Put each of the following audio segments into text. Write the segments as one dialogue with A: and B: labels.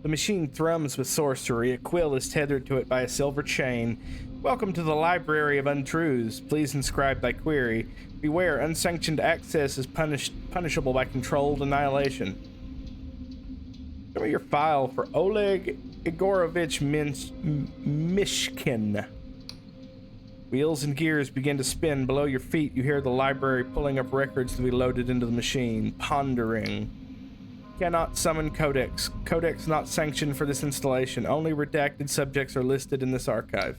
A: The machine thrums with sorcery. A quill is tethered to it by a silver chain. Welcome to the Library of Untruths. Please inscribe thy query. Beware, unsanctioned access is punishable by controlled annihilation. Show me your file for Oleg Igorovich Mishkin. Wheels and gears begin to spin. Below your feet, you hear the library pulling up records to be loaded into the machine. Pondering. Cannot summon codex. Codex not sanctioned for this installation. Only redacted subjects are listed in this archive.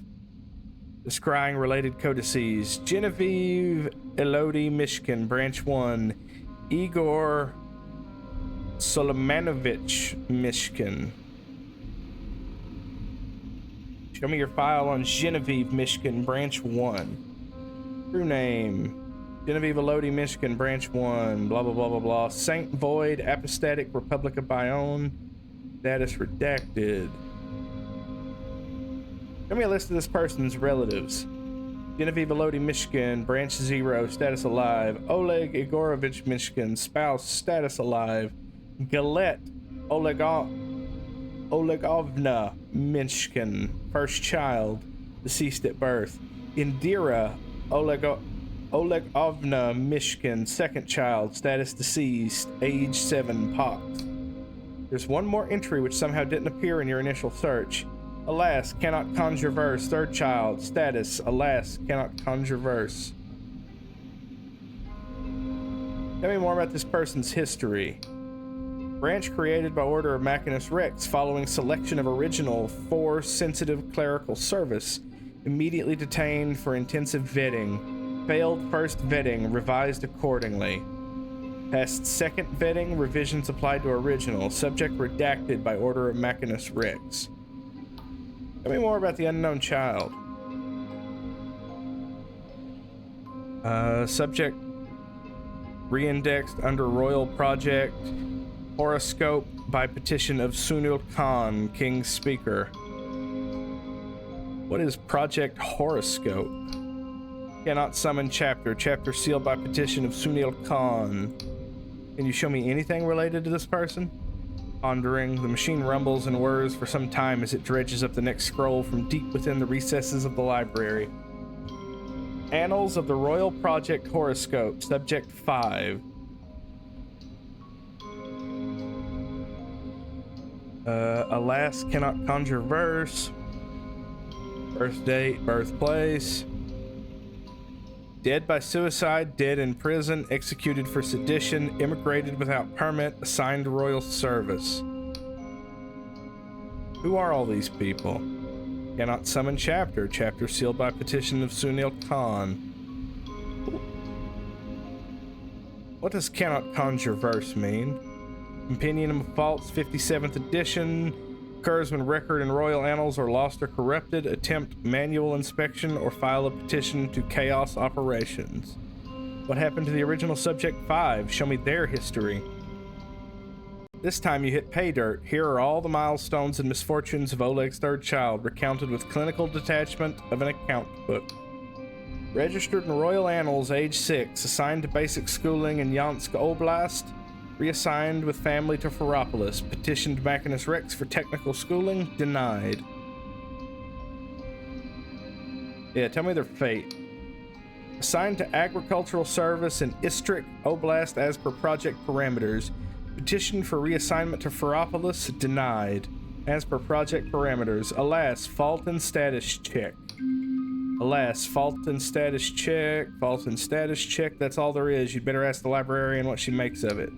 A: Descrying related codices. Genevieve Elodie Mishkin, Branch 1. Igor Solomanovich Mishkin. Show me your file on Genevieve Mishkin, Branch 1. True name. Genevieve Elodie Mishkin, Branch 1. Blah, blah, blah, blah, blah. Saint Void, Apostatic, Republic of Bayonne. Status redacted. Show me a list of this person's relatives. Genevieve Elodie Mishkin, Branch 0, status alive. Oleg Igorovich Mishkin, spouse, status alive. Galette Olegovna Mishkin, first child, deceased at birth. Indira Olegovna Mishkin, second child, status deceased, age 7, pox. There's one more entry which somehow didn't appear in your initial search. Alas, cannot conjure verse, third child, status, alas, cannot conjure verse. Tell me more about this person's history. Branch created by order of Machinus Rex following selection of original for sensitive clerical service. Immediately detained for intensive vetting. Failed first vetting, revised accordingly. Passed second vetting, revisions applied to original. Subject redacted by order of Machinus Rex. Tell me more about the unknown child. Subject reindexed under Royal Project. Horoscope by petition of Sunil Khan, King's Speaker. What is Project Horoscope? Cannot summon chapter. Chapter sealed by petition of Sunil Khan. Can you show me anything related to this person? Pondering, the machine rumbles and whirs for some time as it dredges up the next scroll from deep within the recesses of the library. Annals of the Royal Project Horoscope, Subject 5. Alas, cannot conjure verse. Birth date, birthplace. Dead by suicide, dead in prison, executed for sedition, immigrated without permit, assigned to royal service. Who are all these people? Cannot summon chapter. Chapter sealed by petition of Sunil Khan. What does cannot conjure verse mean? Compendium of Faults, 57th edition. Occurs when record and royal annals are lost or corrupted. Attempt manual inspection or file a petition to Chaos Operations. What happened to the original Subject 5? Show me their history. This time you hit pay dirt. Here are all the milestones and misfortunes of Oleg's third child, recounted with clinical detachment of an account book. Registered in Royal Annals, age 6, assigned to basic schooling in Yansk Oblast. Reassigned with family to Ferropolis. Petitioned Machinus Rex for technical schooling. Denied. Yeah, tell me their fate. Assigned to agricultural service in Istrik Oblast as per project parameters. Petitioned for reassignment to Ferropolis. Denied. As per project parameters. Alas, fault in status check. Alas, fault in status check. Fault in status check. That's all there is. You'd better ask the librarian what she makes of it.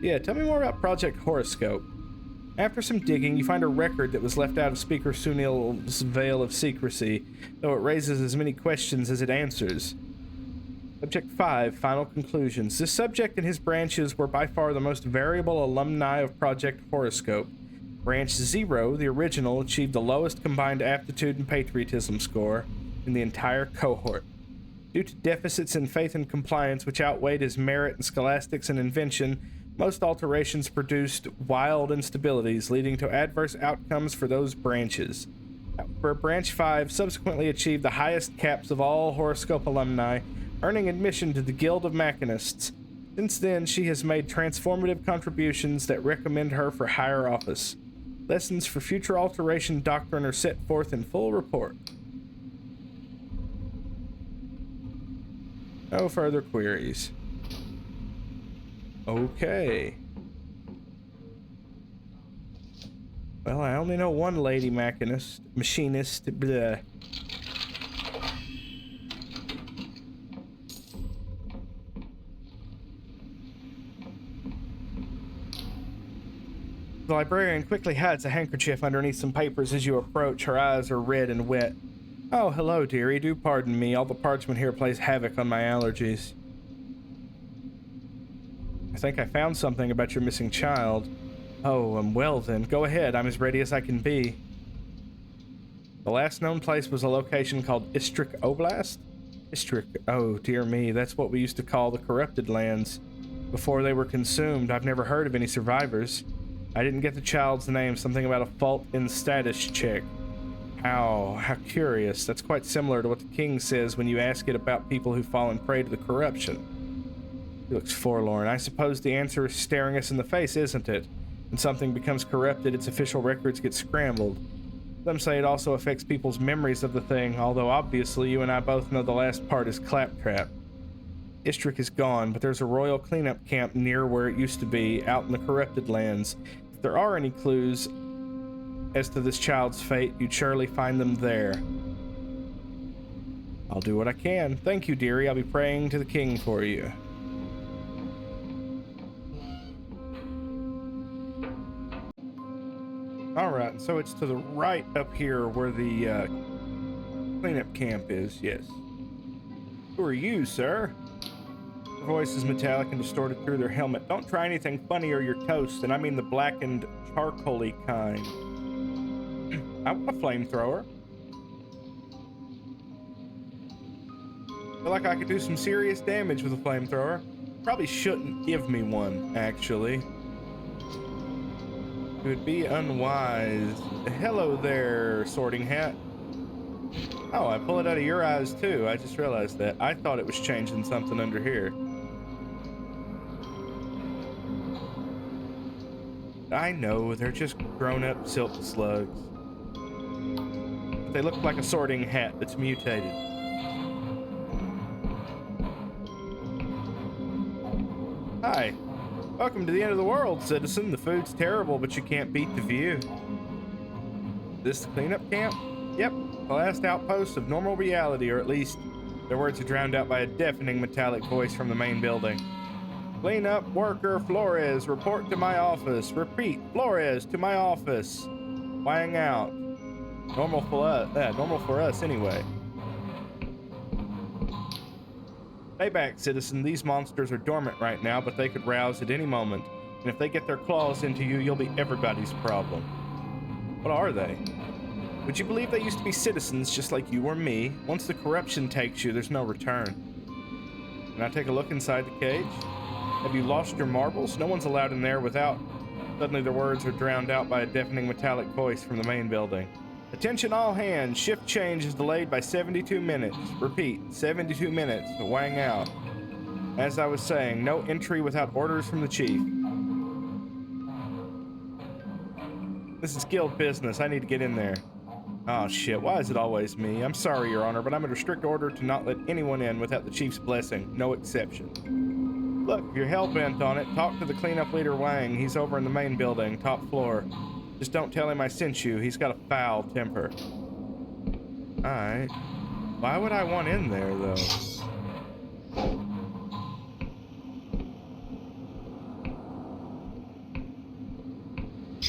A: Yeah, tell me more about Project Horoscope. After some digging, you find a record that was left out of Speaker Sunil's veil of secrecy, though it raises as many questions as it answers. Subject 5, Final Conclusions. This subject and his branches were by far the most variable alumni of Project Horoscope. Branch 0, the original, achieved the lowest combined aptitude and patriotism score in the entire cohort. Due to deficits in faith and compliance which outweighed his merit in scholastics and invention, most alterations produced wild instabilities, leading to adverse outcomes for those branches. However, Branch 5 subsequently achieved the highest caps of all horoscope alumni, earning admission to the Guild of Machinists. Since then, she has made transformative contributions that recommend her for higher office. Lessons for future alteration doctrine are set forth in full report. No further queries. Okay. Well, I only know one lady machinist, machinist, bleh. The librarian quickly hides a handkerchief underneath some papers as you approach. Her eyes are red and wet. Oh, hello, dearie. Do pardon me. All the parchment here plays havoc on my allergies. I think I found something about your missing child. Oh, well then. Go ahead. I'm as ready as I can be. The last known place was a location called Istrik Oblast? Istrik. Oh, dear me. That's what we used to call the corrupted lands. Before they were consumed, I've never heard of any survivors. I didn't get the child's name, something about a fault in status check. How curious. That's quite similar to what the king says when you ask it about people who've fallen prey to the corruption. He looks forlorn. I suppose the answer is staring us in the face, isn't it? When something becomes corrupted, its official records get scrambled. Some say it also affects people's memories of the thing, although obviously you and I both know the last part is claptrap. Istrik is gone, but there's a royal cleanup camp near where it used to be, out in the corrupted lands. If there are any clues as to this child's fate, you'd surely find them there. I'll do what I can. Thank you, dearie. I'll be praying to the king for you. Alright, so it's to the right up here where the cleanup camp is, yes. Who are you, sir? Her voice is metallic and distorted through their helmet. Don't try anything funny or you're toast, and I mean the blackened, charcoal-y kind. I want a flamethrower. Feel like I could do some serious damage with a flamethrower. Probably shouldn't give me one, actually. It would be unwise. Hello there, sorting hat. Oh, I pull it out of your eyes too. I just realized that. I thought it was changing something under here. I know, they're just grown-up silk slugs. But they look like a sorting hat that's mutated. Hi. Welcome to the end of the world, citizen. The food's terrible, but you can't beat the view. This the cleanup camp? Yep, the last outpost of normal reality, or at least their words are drowned out by a deafening metallic voice from the main building. Cleanup worker Flores, report to my office. Repeat, Flores to my office. Wang out. Normal for us anyway. Stay back, citizen. These monsters are dormant right now, but they could rouse at any moment. And if they get their claws into you, you'll be everybody's problem. What are they? Would you believe they used to be citizens just like you or me? Once the corruption takes you, there's no return. Can I take a look inside the cage? Have you lost your marbles? No one's allowed in there without... Suddenly their words are drowned out by a deafening metallic voice from the main building. Attention all hands, shift change is delayed by 72 minutes. Repeat, 72 minutes, wang out. As I was saying, no entry without orders from the chief. This is guild business, I need to get in there. Oh shit, why is it always me? I'm sorry, Your Honor, but I'm under strict order to not let anyone in without the chief's blessing, no exception. Look, if you're hell-bent on it, talk to the cleanup leader Wang. He's over in the main building, top floor. Just don't tell him I sent you. He's got a foul temper. Alright. Why would I want in there, though?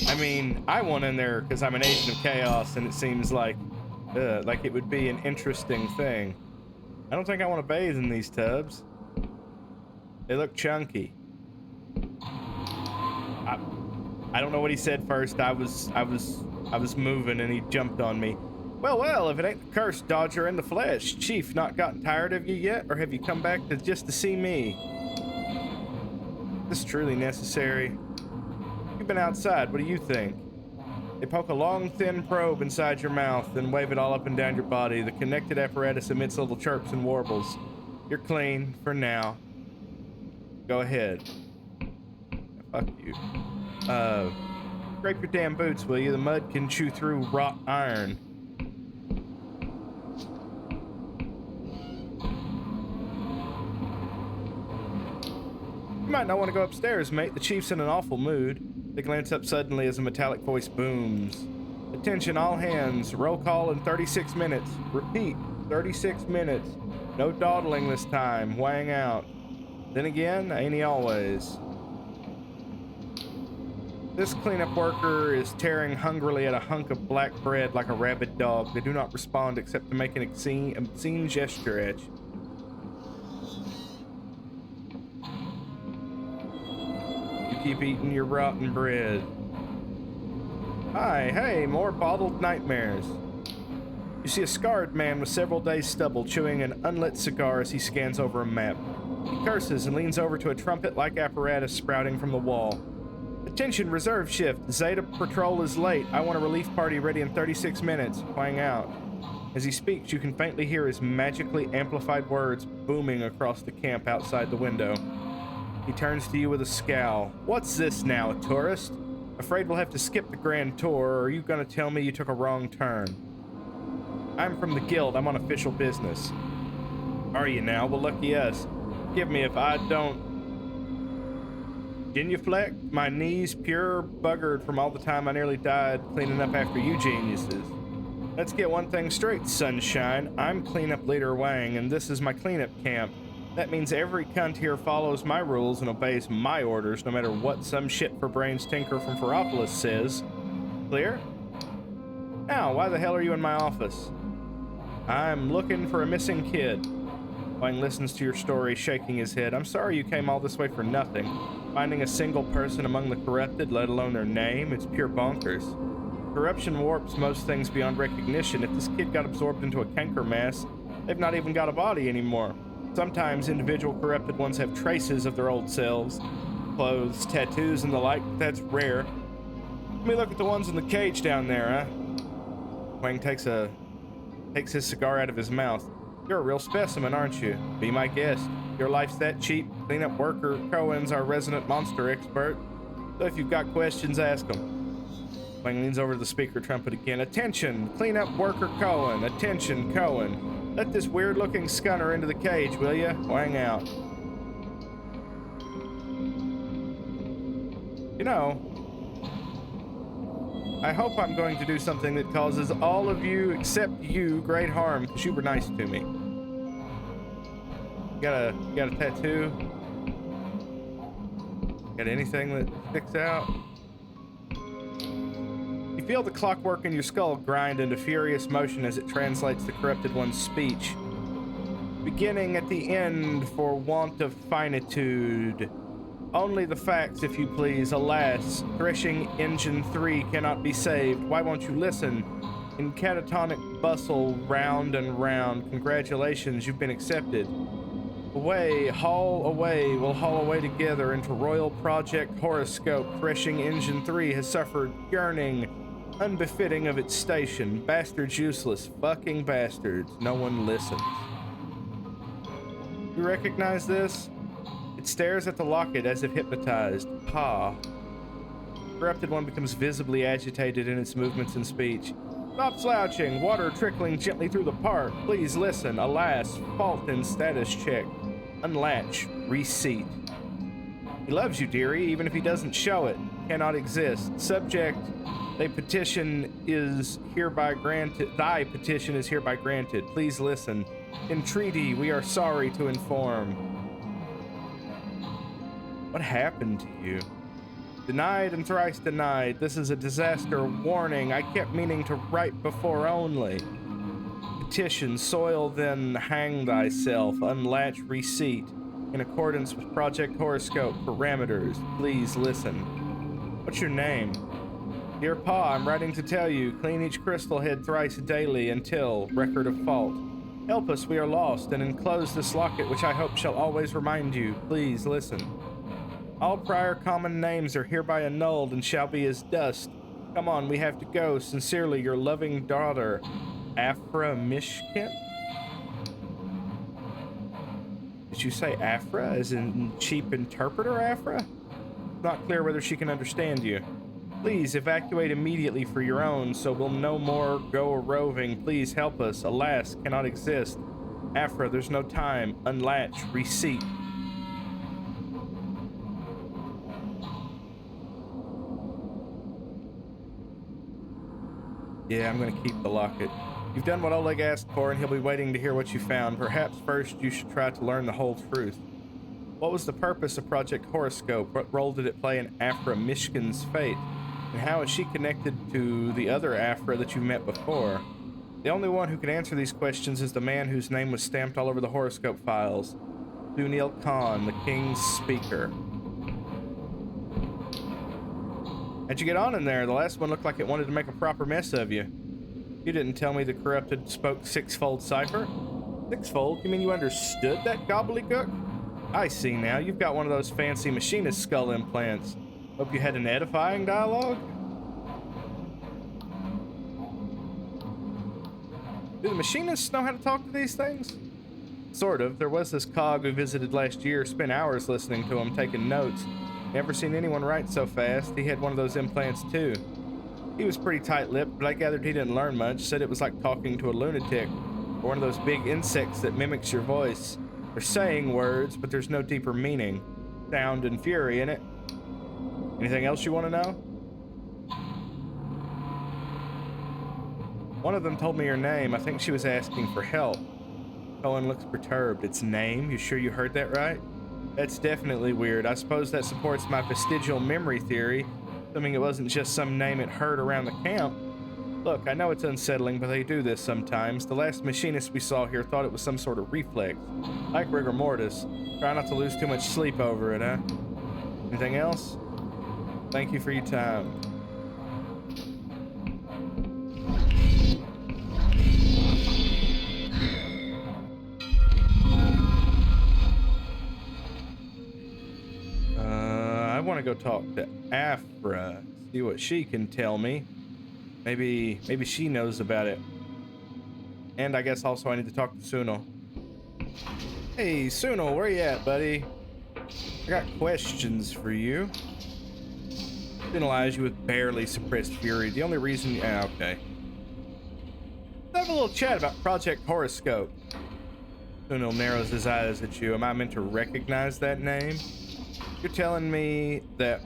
A: I mean, I want in there because I'm an agent of chaos, and it seems like it would be an interesting thing. I don't think I want to bathe in these tubs. They look chunky. I don't know what he said first. I was moving and he jumped on me. Well, if it ain't the cursed Dodger in the flesh. Chief, not gotten tired of you yet? Or have you come back just to see me? This is truly necessary. You've been outside. What do you think? They poke a long, thin probe inside your mouth, then wave it all up and down your body. The connected apparatus emits little chirps and warbles. You're clean, for now. Go ahead. Fuck you. Scrape your damn boots, will you? The mud can chew through wrought iron. You might not want to go upstairs, mate. The chief's in an awful mood. They glance up suddenly as a metallic voice booms. Attention, all hands. Roll call in 36 minutes. Repeat, 36 minutes. No dawdling this time. Wang out. Then again, ain't he always? This cleanup worker is tearing hungrily at a hunk of black bread like a rabid dog. They do not respond except to make an obscene gesture at you. You keep eating your rotten bread. Hi, hey, more bottled nightmares. You see a scarred man with several days' stubble chewing an unlit cigar as he scans over a map. He curses and leans over to a trumpet-like apparatus sprouting from the wall. Attention, reserve shift. Zeta patrol is late. I want a relief party ready in 36 minutes. Wang out. As he speaks, you can faintly hear his magically amplified words booming across the camp outside the window. He turns to you with a scowl. What's this now, a tourist? Afraid we'll have to skip the grand tour, or are you gonna tell me you took a wrong turn? I'm from the guild. I'm on official business. Are you now? Well, lucky us. Forgive me if I don't genuflect, my knees pure buggered from all the time I nearly died cleaning up after you geniuses. Let's get one thing straight, sunshine. I'm cleanup leader Wang, and this is my cleanup camp. That means every cunt here follows my rules and obeys my orders, no matter what some shit-for-brains tinker from Ferropolis says. Clear? Now, why the hell are you in my office? I'm looking for a missing kid. Wang listens to your story, shaking his head. I'm sorry you came all this way for nothing. Finding a single person among the corrupted, let alone their name, it's pure bonkers. Corruption warps most things beyond recognition. If this kid got absorbed into a canker mass, they've not even got a body anymore. Sometimes individual corrupted ones have traces of their old selves. Clothes, tattoos, and the like, but that's rare. Let me look at the ones in the cage down there, huh? Wang takes his cigar out of his mouth. You're a real specimen, aren't you? Be my guest. Your life's that cheap. Cleanup worker Cohen's our resident monster expert. So if you've got questions, ask him. Wang leans over to the speaker trumpet again. Attention, cleanup worker Cohen. Attention, Cohen. Let this weird-looking scunner into the cage, will ya? Wang out. You know, I hope I'm going to do something that causes all of you, except you, great harm, because you were nice to me. You got a tattoo? Got anything that sticks out? You feel the clockwork in your skull grind into furious motion as it translates the corrupted one's speech. Beginning at the end for want of finitude. Only the facts, if you please. Alas, threshing engine 3 cannot be saved. Why won't you listen? In catatonic bustle, round and round. Congratulations, you've been accepted. Away, haul away. We'll haul away together into Royal Project Horoscope. Threshing engine 3 has suffered yearning, unbefitting of its station. Bastards useless. Fucking bastards. No one listens. You recognize this? It stares at the locket as if hypnotized. Pa. Corrupted one becomes visibly agitated in its movements and speech. Stop slouching. Water trickling gently through the part. Please listen. Alas, fault in status check. Unlatch. Reseat. He loves you, dearie, even if he doesn't show it. Cannot exist. Subject. Thy petition is hereby granted. Thy petition is hereby granted. Please listen. Entreaty, we are sorry to inform. What happened to you? Denied and thrice denied. This is a disaster warning. I kept meaning to write before only. Petition, soil then hang thyself. Unlatch receipt. In accordance with Project Horoscope parameters. Please listen. What's your name? Dear Pa, I'm writing to tell you, clean each crystal head thrice daily until record of fault. Help us, we are lost, and enclose this locket which I hope shall always remind you. Please listen. All prior common names are hereby annulled and shall be as dust. Come on, we have to go. Sincerely, your loving daughter, Afra Mishkin? Is Did you say Afra, as in cheap interpreter Afra? Not clear whether she can understand you. Please evacuate immediately for your own, so we'll no more go a-roving. Please help us. Alas, cannot exist. Afra, there's no time. Unlatch. Reseat. Yeah, I'm gonna keep the locket. You've done what Oleg asked for, and he'll be waiting to hear what you found. Perhaps first you should try to learn the whole truth. What was the purpose of Project Horoscope? What role did it play in Afra Mishkin's fate? And how is she connected to the other Afra that you met before? The only one who can answer these questions is the man whose name was stamped all over the horoscope files. Sunil Khan, the King's Speaker. How'd you get on in there? The last one looked like it wanted to make a proper mess of you. You didn't tell me the corrupted spoke six-fold cipher? Six-fold? You mean you understood that gobbledygook? I see now. You've got one of those fancy machinist skull implants. Hope you had an edifying dialogue? Do the machinists know how to talk to these things? Sort of. There was this cog who visited last year, spent hours listening to him, taking notes. Never seen anyone write so fast. He had one of those implants too. He was pretty tight-lipped, but I gathered he didn't learn much. Said it was like talking to a lunatic, or one of those big insects that mimics your voice. They're saying words, but there's no deeper meaning. Sound and fury in it. Anything else you want to know? One of them told me your name. I think she was asking for help. Cohen looks perturbed. Its name? You sure you heard that right? That's definitely weird. I suppose that supports my vestigial memory theory, assuming it wasn't just some name it heard around the camp. Look, I know it's unsettling, but they do this sometimes. The last machinist we saw here thought it was some sort of reflex, like rigor mortis. Try not to lose too much sleep over it, huh? Anything else? Thank you for your time. I want to go talk to Afra, see what she can tell me. Maybe she knows about it. And I guess also I need to talk to Sunil. Hey, Sunil, where you at, buddy? I got questions for you. Penalize you with barely suppressed fury. The only reason... Yeah, okay. Let's have a little chat about Project Horoscope. Sunil narrows his eyes at you. Am I meant to recognize that name? You're telling me that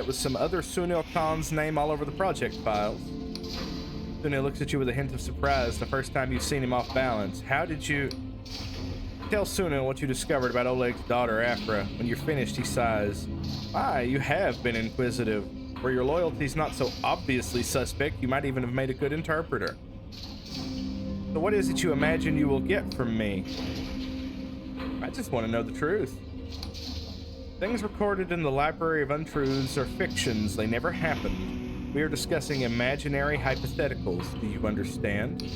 A: was some other Sunil Khan's name all over the project files. Sunil looks at you with a hint of surprise the first time you've seen him off balance. How did you... Tell Sunil what you discovered about Oleg's daughter, Afra. When you're finished, he sighs. Ah, you have been inquisitive. Were your loyalties not so obviously suspect, you might even have made a good interpreter. So what is it you imagine you will get from me? I just want to know the truth. Things recorded in the Library of Untruths are fictions. They never happened. We are discussing imaginary hypotheticals. Do you understand?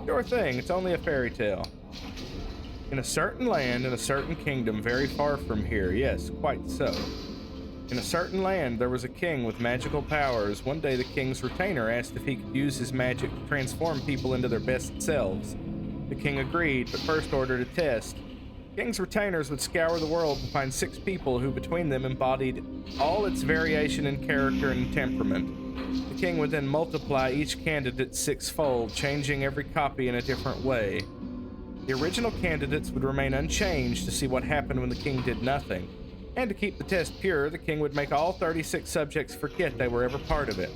A: Sure thing. It's only a fairy tale. In a certain land, in a certain kingdom, very far from here. Yes, quite so. In a certain land, there was a king with magical powers. One day, the king's retainer asked if he could use his magic to transform people into their best selves. The king agreed, but first ordered a test. King's retainers would scour the world to find 6 people who between them embodied all its variation in character and temperament. The king would then multiply each candidate 6-fold, changing every copy in a different way. The original candidates would remain unchanged to see what happened when the king did nothing. And to keep the test pure, the king would make all 36 subjects forget they were ever part of it.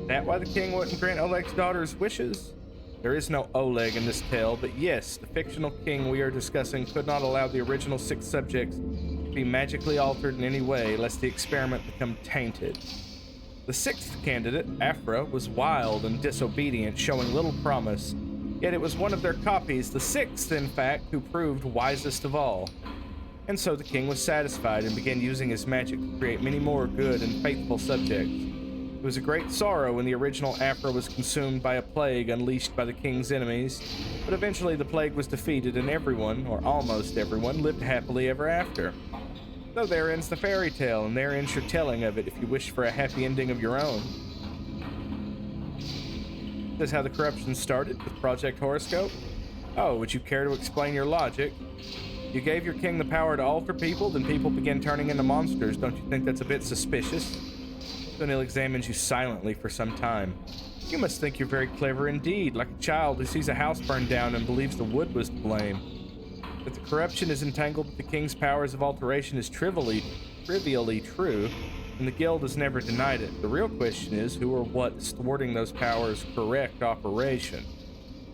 A: Is that why the king wouldn't grant Oleg's daughter's wishes? There is no Oleg in this tale, but yes, the fictional king we are discussing could not allow the original 6 subjects to be magically altered in any way, lest the experiment become tainted. The 6th candidate, Afra, was wild and disobedient, showing little promise. Yet it was one of their copies, the 6th, in fact, who proved wisest of all. And so the king was satisfied and began using his magic to create many more good and faithful subjects. It was a great sorrow when the original Afra was consumed by a plague unleashed by the king's enemies, but eventually the plague was defeated and everyone, or almost everyone, lived happily ever after. So there ends the fairy tale, and there ends your telling of it if you wish for a happy ending of your own. This is how the corruption started with Project Horoscope. Oh, would you care to explain your logic? You gave your king the power to alter people, then people begin turning into monsters. Don't you think that's a bit suspicious? Sunil examines you silently for some time. You must think you're very clever indeed, like a child who sees a house burned down and believes the wood was to blame. That the corruption is entangled with the king's powers of alteration is trivially true, and the guild has never denied it. The real question is who or what is thwarting those powers' correct operation.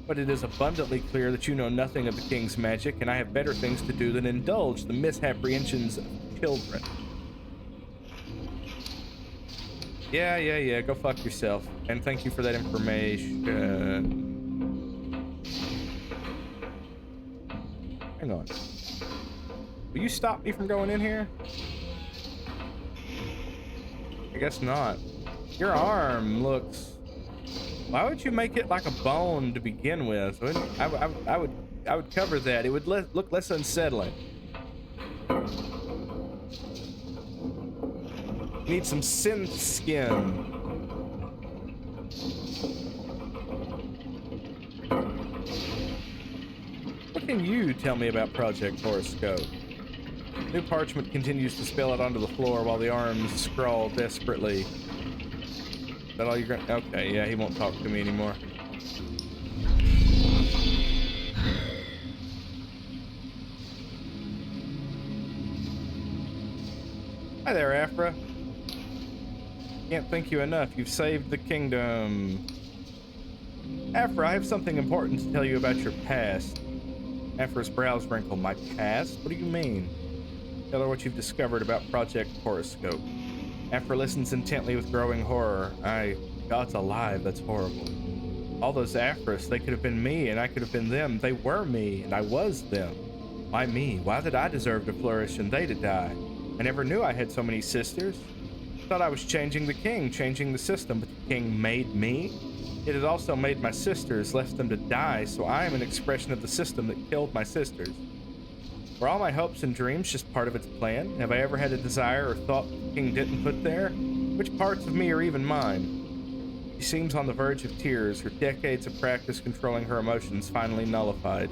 A: But it is abundantly clear that you know nothing of the king's magic, and I have better things to do than indulge the misapprehensions of children. Yeah, go fuck yourself. And thank you for that information. Hang on. Will you stop me from going in here? I guess not. Your arm looks... Why would you make it like a bone to begin with? I would cover that. It would look less unsettling. Need some synth skin. What can you tell me about Project Horoscope? New parchment continues to spill out onto the floor while the arms scrawl desperately. Is that all you're gonna... Okay, yeah, he won't talk to me anymore. Hi there, Afra. Can't thank you enough. You've saved the kingdom. Afra, I have something important to tell you about your past. Afra's brows wrinkle. My past? What do you mean? Tell her what you've discovered about Project Horoscope. Afra listens intently with growing horror. God's alive, that's horrible. All those Afras, they could have been me, and I could have been them. They were me, and I was them. Why me? Why did I deserve to flourish and they to die? I never knew I had so many sisters. I thought I was changing the king, changing the system, but the king made me. It had also made my sisters, left them to die, so I am an expression of the system that killed my sisters. Were all my hopes and dreams just part of its plan? Have I ever had a desire or thought the king didn't put there? Which parts of me are even mine? She seems on the verge of tears, her decades of practice controlling her emotions finally nullified.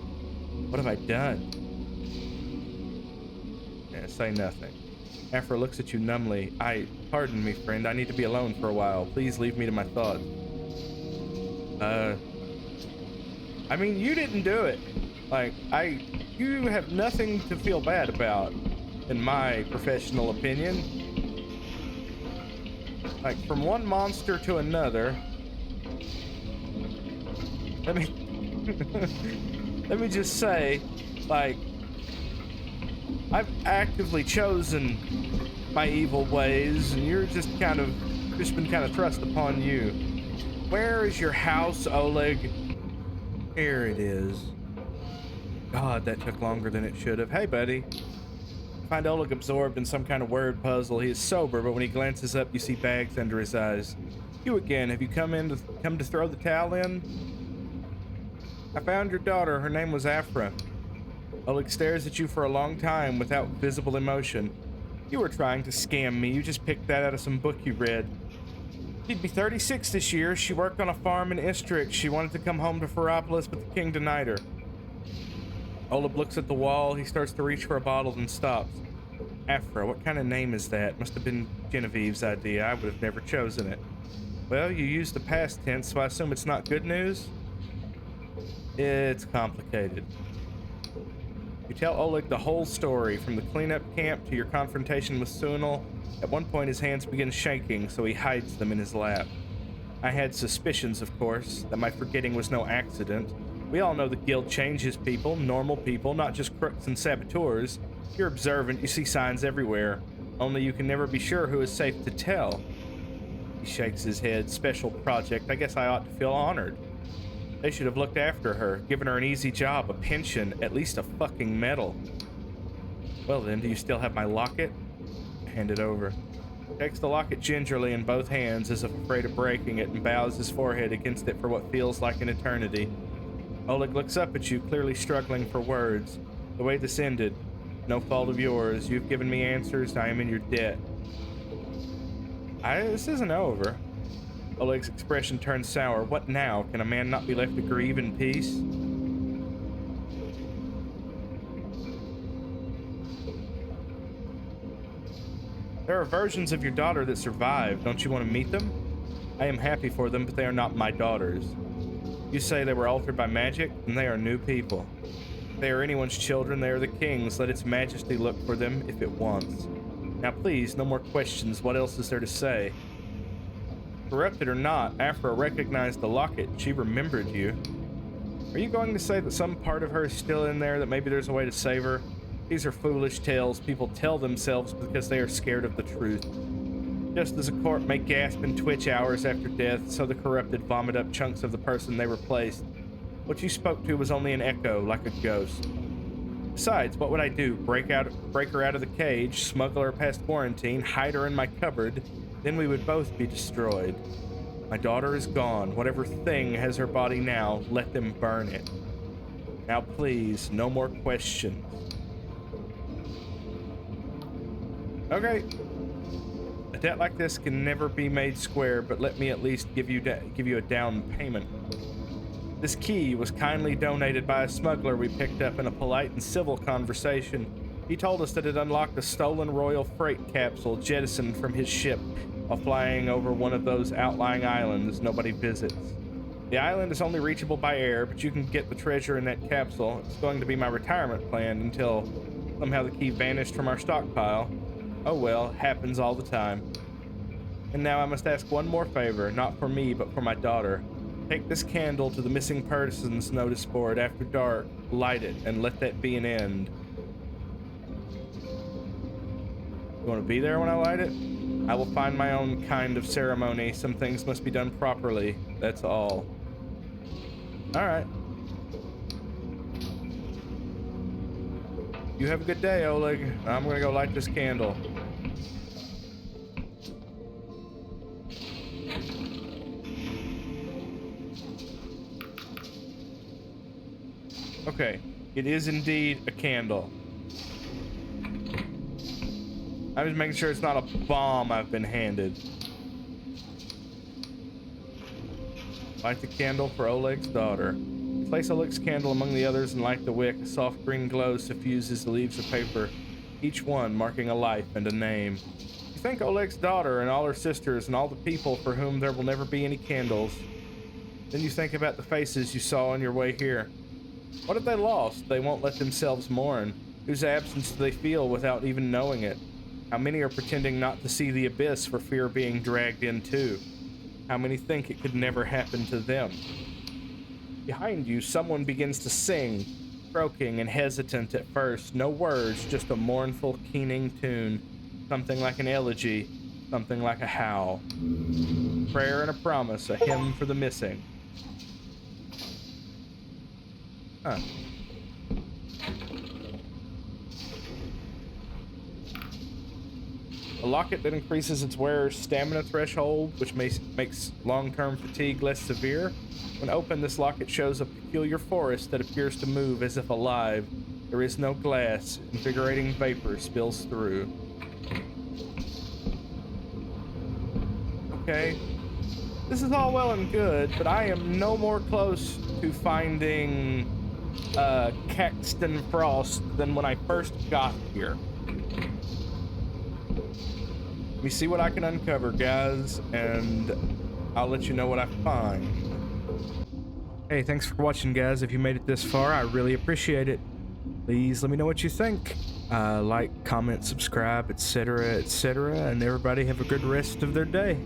A: What have I done? Yeah, say nothing. Afra looks at you numbly. Pardon me, friend, I need to be alone for a while. Please leave me to my thoughts. I mean, you didn't do it. You have nothing to feel bad about, in my professional opinion. Like, from one monster to another. Let me just say, like, I've actively chosen my evil ways, and you're just been kind of thrust upon you. Where is your house, Oleg? Here it is. God, that took longer than it should have. Hey, buddy. I find Oleg absorbed in some kind of word puzzle. He is sober, but when he glances up, you see bags under his eyes. You again. Have you come to throw the towel in? I found your daughter. Her name was Afra. Oleg stares at you for a long time without visible emotion. You were trying to scam me. You just picked that out of some book you read. She'd be 36 this year. She worked on a farm in Istrix. She wanted to come home to Ferropolis, but the king denied her. Oleg looks at the wall. He starts to reach for a bottle and stops. Afra, what kind of name is that? Must have been Genevieve's idea. I would have never chosen it. Well, you used the past tense, so I assume it's not good news? It's complicated. You tell Oleg the whole story, from the cleanup camp to your confrontation with Sunil. At one point, his hands begin shaking, so he hides them in his lap. I had suspicions, of course, that my forgetting was no accident. We all know the guild changes people, normal people, not just crooks and saboteurs. You're observant, you see signs everywhere. Only you can never be sure who is safe to tell. He shakes his head. Special project. I guess I ought to feel honored. They should have looked after her, given her an easy job, a pension, at least a fucking medal. Well then, do you still have my locket? Hand it over. Takes the locket gingerly in both hands as if afraid of breaking it and bows his forehead against it for what feels like an eternity. Oleg looks up at you, clearly struggling for words. The way this ended, no fault of yours. You've given me answers. I am in your debt. This isn't over. Oleg's expression turns sour. What now? Can a man not be left to grieve in peace? There are versions of your daughter that survived. Don't you want to meet them? I am happy for them, but they are not my daughters. You say they were altered by magic, and they are new people. If they are anyone's children, they are the king's. Let its majesty look for them if it wants. Now please, no more questions. What else is there to say? Corrupted or not, Afra recognized the locket. She remembered you. Are you going to say that some part of her is still in there, that maybe there's a way to save her? These are foolish tales people tell themselves because they are scared of the truth. Just as a corpse may gasp and twitch hours after death, so the corrupted vomit up chunks of the person they replaced. What you spoke to was only an echo, like a ghost. Besides, what would I do? Break her out of the cage, smuggle her past quarantine, hide her in my cupboard? Then we would both be destroyed. My daughter is gone. Whatever thing has her body now, let them burn it. Now please, no more questions. Okay. A debt like this can never be made square, but let me at least give you a down payment. This key was kindly donated by a smuggler we picked up in a polite and civil conversation. He told us that it unlocked a stolen royal freight capsule jettisoned from his ship while flying over one of those outlying islands nobody visits. The island is only reachable by air, but you can get the treasure in that capsule. It's going to be my retirement plan until somehow the key vanished from our stockpile. Oh well, happens all the time. And now I must ask one more favor, not for me, but for my daughter. Take this candle to the missing persons notice board after dark, light it, and let that be an end. You want to be there when I light it? I will find my own kind of ceremony. Some things must be done properly. That's all. Alright. You have a good day, Oleg. I'm gonna go light this candle. Okay, it is indeed a candle. I'm just making sure it's not a bomb I've been handed. Light the candle for Oleg's daughter. Place Oleg's candle among the others and light the wick. A soft green glow suffuses the leaves of paper, each one marking a life and a name. You thank Oleg's daughter and all her sisters and all the people for whom there will never be any candles. Then you think about the faces you saw on your way here. What have they lost? They won't let themselves mourn. Whose absence do they feel without even knowing it? How many are pretending not to see the abyss for fear of being dragged in too? How many think it could never happen to them? Behind you, someone begins to sing, croaking and hesitant at first. No words, just a mournful, keening tune. Something like an elegy, something like a howl. Prayer and a promise, a hymn for the missing. Huh. A locket that increases its wearer's stamina threshold, which makes long-term fatigue less severe. When opened, this locket shows a peculiar forest that appears to move as if alive. There is no glass. Invigorating vapor spills through. Okay. This is all well and good, but I am no more close to finding Caxton Frost than when I first got here. Let me see what I can uncover, guys, and I'll let you know what I find. Hey, thanks for watching, guys. If you made it this far, I really appreciate it. Please let me know what you think. Like, comment, subscribe, etc., etc., and everybody have a good rest of their day.